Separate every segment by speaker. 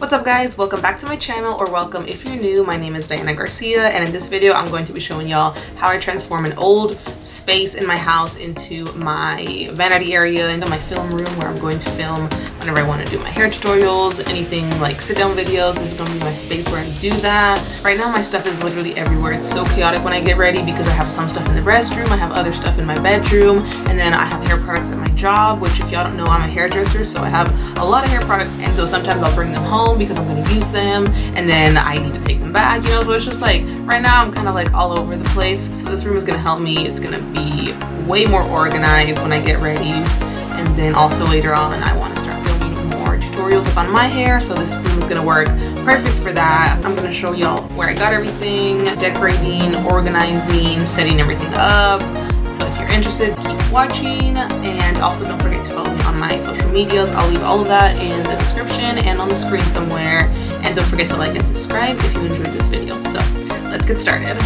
Speaker 1: What's up guys, welcome back to my channel, or welcome if you're new. My name is Diana Garcia, and in this video I'm going to be showing y'all how I transform an old space in my house into my vanity area, into my film room where I'm going to film whenever I want to do my hair tutorials, anything like sit down videos. This is going to be my space where I do that. Right now my stuff is literally everywhere. It's so chaotic when I get ready because I have some stuff in the restroom, I have other stuff in my bedroom, and then I have hair products at my job, which if y'all don't know, I'm a hairdresser, so I have a lot of hair products, and so sometimes I'll bring them home because I'm going to use them, and then I need to take them back, you know. So it's just like right now I'm kind of like all over the place. So this room is going to help me. It's going to be way more organized when I get ready, and then also later on I want to start filming more tutorials up on my hair, so this room is going to work perfect for that. I'm going to show y'all where I got everything, decorating, organizing, setting everything up. So if you're interested, keep watching, and also don't forget to follow me on my social medias. I'll leave all of that in the description and on the screen somewhere, and don't forget to like and subscribe if you enjoyed this video. So let's get started.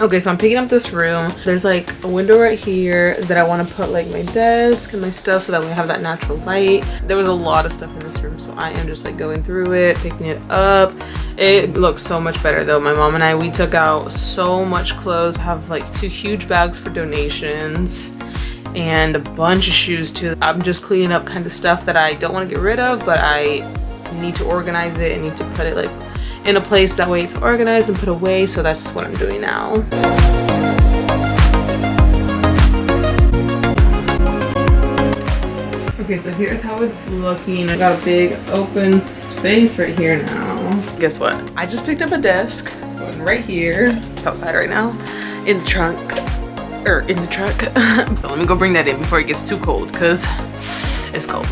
Speaker 1: Okay, so I'm picking up this room. There's like a window right here that I want to put like my desk and my stuff so that we have that natural light. There was a lot of stuff in this room, so I am just like going through it, picking it up. It looks so much better though. My mom and I, we took out so much clothes. I have like 2 huge bags for donations and a bunch of shoes too. I'm just cleaning up kind of stuff that I don't want to get rid of, but I need to organize it and need to put it like in a place that way it's organized and put away. So that's what I'm doing now. Okay, so here's how it's looking. I got a big open space right here now. Guess what? I just picked up a desk. It's going right here. It's outside right now. In the trunk. In the truck. So let me go bring that in before it gets too cold, because it's cold.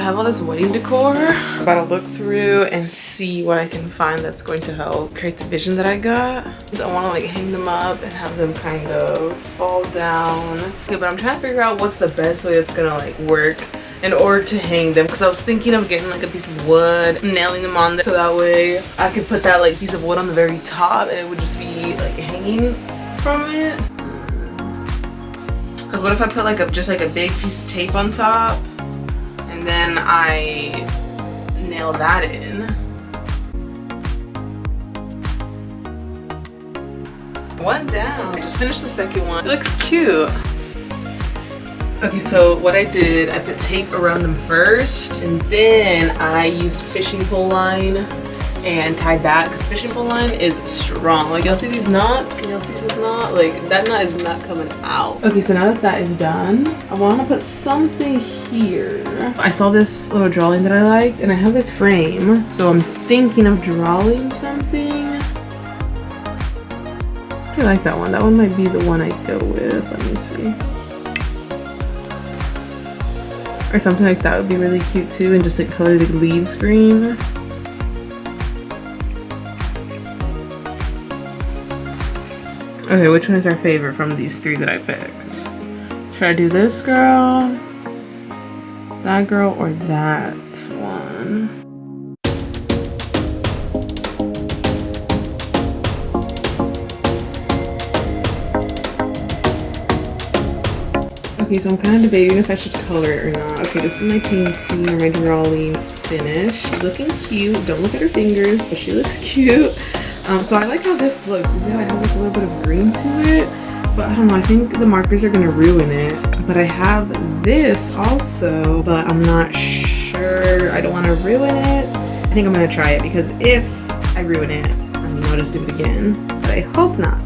Speaker 1: All this wedding decor. I'm about to look through and see what I can find that's going to help create the vision that I got. So I want to like hang them up and have them kind of fall down. Okay, but I'm trying to figure out what's the best way that's gonna like work in order to hang them, because I was thinking of getting like a piece of wood, nailing them on there, so that way I could put that like piece of wood on the very top and it would just be like hanging from it. Because what if I put like just like a big piece of tape on top, and then I nail that in. One down. I just finished the second one. It looks cute. Okay, so what I did, I put tape around them first, and then I used fishing pole line and tied that, because fishing pole line is strong. Like, y'all see these knots? Can y'all see this knot? Like, that knot is not coming out. Okay, so now that that is done, I want to put something here. I saw this little drawing that I liked, and I have this frame, so I'm thinking of drawing something. I like that one. That one might be the one I go with. Let me see. Or something like that would be really cute too, and just like color the leaves green. Okay, which one is our favorite from these 3 that I picked? Should I do this girl, that girl, or that one? Okay, so I'm kind of debating if I should color it or not. Okay, this is my painting or my drawing finished. Looking cute. Don't look at her fingers, but she looks cute. So I like how this looks. You see how I have like a little bit of green to it? But I don't know, I think the markers are gonna ruin it. But I have this also, but I'm not sure. I don't wanna ruin it. I think I'm gonna try it, because if I ruin it, I mean, I'll just do it again. But I hope not.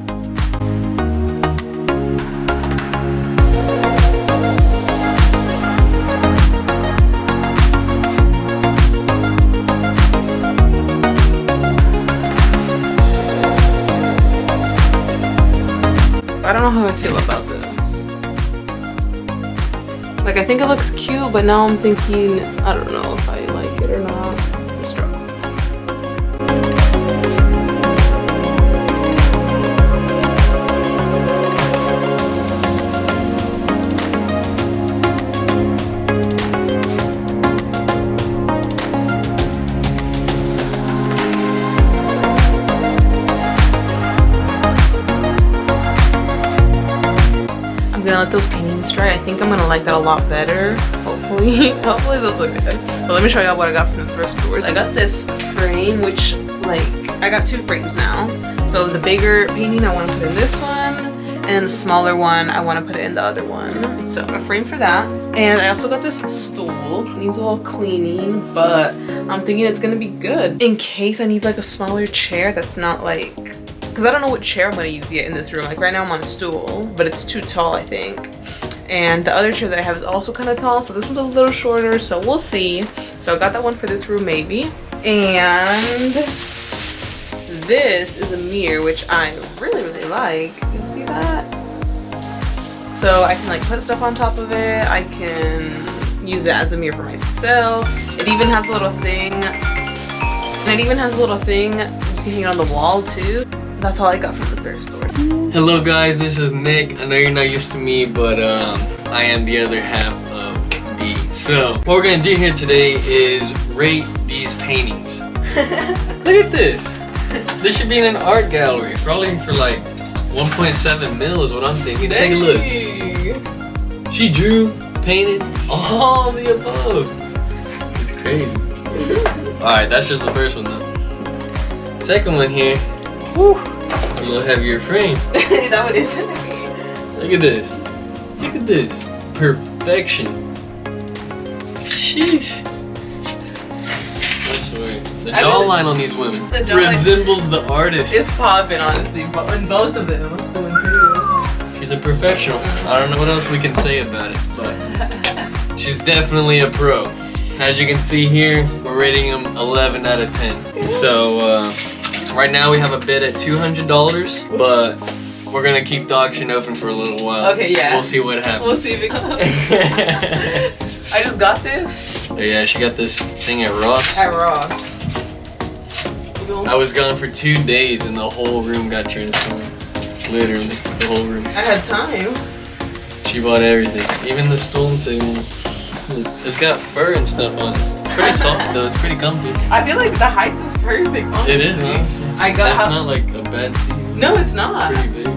Speaker 1: I don't know how I feel about this. Like, I think it looks cute, but now I'm thinking, I don't know if I like it or not. The struggle. I'm gonna let those paintings dry. I think I'm gonna like that a lot better. Hopefully. Hopefully those look good. But let me show y'all what I got from the thrift stores. I got this frame, which like, I got 2 frames now. So the bigger painting I want to put in this one, and the smaller one I want to put it in the other one. So a frame for that. And I also got this stool. It needs a little cleaning, but I'm thinking it's gonna be good. In case I need like a smaller chair that's not like, because I don't know what chair I'm gonna use yet in this room. Like right now I'm on a stool, but it's too tall, I think. And the other chair that I have is also kind of tall, so this one's a little shorter, so we'll see. So I got that one for this room maybe. And this is a mirror, which I really like. You can see that? So I can like put stuff on top of it. I can use it as a mirror for myself. It even has a little thing. And it even has a little thing you can hang it on the wall too. That's all I got from the thrift store.
Speaker 2: Hello guys, this is Nick. I know you're not used to me, but I am the other half of D. So what we're gonna do here today is rate these paintings. Look at this. This should be in an art gallery, probably for like 1.7 mil is what I'm thinking. Take a look. She drew, painted, all the above. It's crazy. Alright, that's just the first one though. Second one here, whew, a little heavier frame.
Speaker 1: That one is heavy.
Speaker 2: Look at this. Look at this. Perfection. Sheesh. The jawline on these women resembles the artist.
Speaker 1: It's popping, honestly, but on both of them.
Speaker 2: She's a professional. I don't know what else we can say about it, but she's definitely a pro. As you can see here, we're rating them 11 out of 10. So right now we have a bid at $200, but we're gonna keep the auction open for a little while.
Speaker 1: Okay, yeah.
Speaker 2: We'll see what happens.
Speaker 1: We'll see if it comes. I just got this.
Speaker 2: Oh, yeah, she got this thing at Ross.
Speaker 1: At Ross.
Speaker 2: I was gone for 2 days and the whole room got transformed. Literally, the whole room.
Speaker 1: I had time.
Speaker 2: She bought everything, even the stool segment. It's got fur and stuff on it. It's pretty soft though. It's pretty comfy.
Speaker 1: I feel like the height is perfect. Honestly.
Speaker 2: It is, honestly. That's not like a bad seat.
Speaker 1: No, it's not.
Speaker 2: It's pretty big.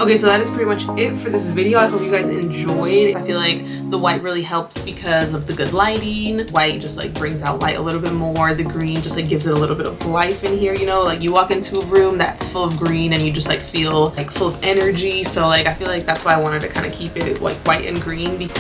Speaker 1: Okay, so that is pretty much it for this video. I hope you guys enjoyed. I feel like the white really helps because of the good lighting. White just like brings out light a little bit more. The green just like gives it a little bit of life in here, you know? Like you walk into a room that's full of green and you just like feel like full of energy. So like I feel like that's why I wanted to kind of keep it like white and green.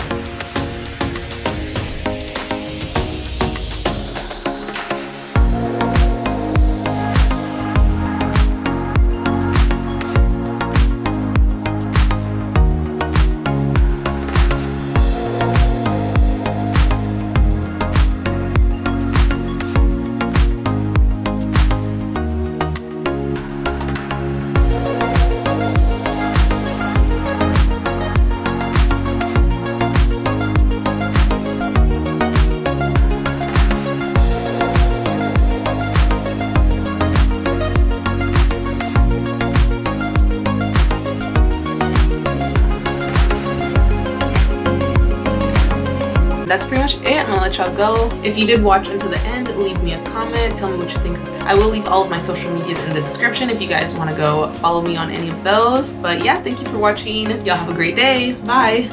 Speaker 1: That's pretty much it. I'm gonna let y'all go. If you did watch until the end, leave me a comment, tell me what you think. I will leave all of my social medias in the description if you guys want to go follow me on any of those. But yeah, thank you for watching. Y'all have a great day. Bye.